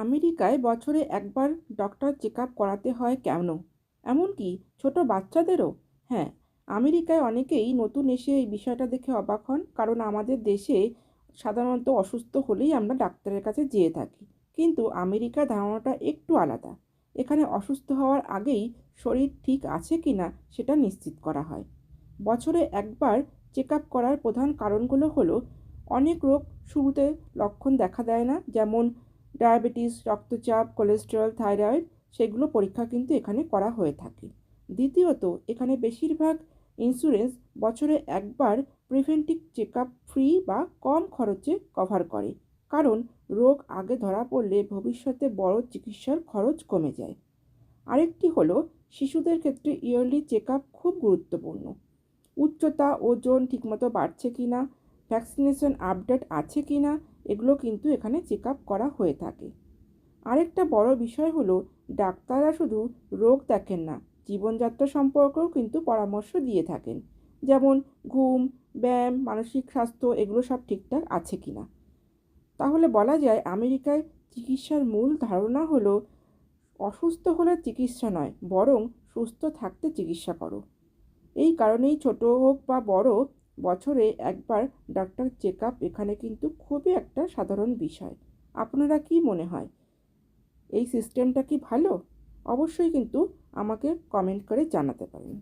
আমেরিকায় বছরে একবার ডক্টর চেক আপ করাতে হয় কেন? এমনকি ছোট বাচ্চাদেরও? হ্যাঁ, আমেরিকায় অনেকেই নতুন এসে এই বিষয়টা দেখে অবাক হন, কারণ আমাদের দেশে সাধারণত অসুস্থ হলেই আমরা ডাক্তারের কাছে যেয়ে থাকি। কিন্তু আমেরিকার ধারণাটা একটু আলাদা। এখানে অসুস্থ হওয়ার আগেই শরীর ঠিক আছে কিনা সেটা নিশ্চিত করা হয়। বছরে একবার চেক আপ করার প্রধান কারণগুলো হলো, অনেক রোগ শুরুতে লক্ষণ দেখা দেয় না, যেমন ডায়াবেটিস, রক্তচাপ, কোলেস্টেরল, থাইরয়েড, সেগুলো পরীক্ষা কিন্তু এখানে করা হয়ে থাকে। দ্বিতীয়ত, এখানে বেশিরভাগ ইন্স্যুরেন্স বছরে একবার প্রিভেন্টিভ চেক আপ ফ্রি বা কম খরচে কভার করে, কারণ রোগ আগে ধরা পড়লে ভবিষ্যতে বড় চিকিৎসার খরচ কমে যায়। আরেকটি হলো, শিশুদের ক্ষেত্রে ইয়ারলি চেক আপ খুব গুরুত্বপূর্ণ। উচ্চতা, ওজন ঠিকমতো বাড়ছে কিনা, ভ্যাকসিনেশন আপডেট আছে কিনা, এগুলো কিন্তু এখানে চেক আপ করা হয়ে থাকে। আরেকটা বড় বিষয় হলো, ডাক্তাররা শুধু রোগ দেখেন না, জীবনযাত্রা সম্পর্কেও কিন্তু পরামর্শ দিয়ে থাকেন, যেমন ঘুম, ব্যায়াম, মানসিক স্বাস্থ্য, এগুলো সব ঠিকঠাক আছে কিনা। তাহলে বলা যায়, আমেরিকায় চিকিৎসার মূল ধারণা হলো, অসুস্থ হলে চিকিৎসা নয়, বরং সুস্থ থাকতে চিকিৎসা করো। এই কারণেই ছোট হোক বা বড়, বছরে একবার ডাক্তার চেক আপ এখানে কিন্তু খুবই একটা সাধারণ বিষয়। আপনারা কি মনে হয়, এই সিস্টেমটা কি ভালো? অবশ্যই কিন্তু আমাকে কমেন্ট করে জানাতে পারেন।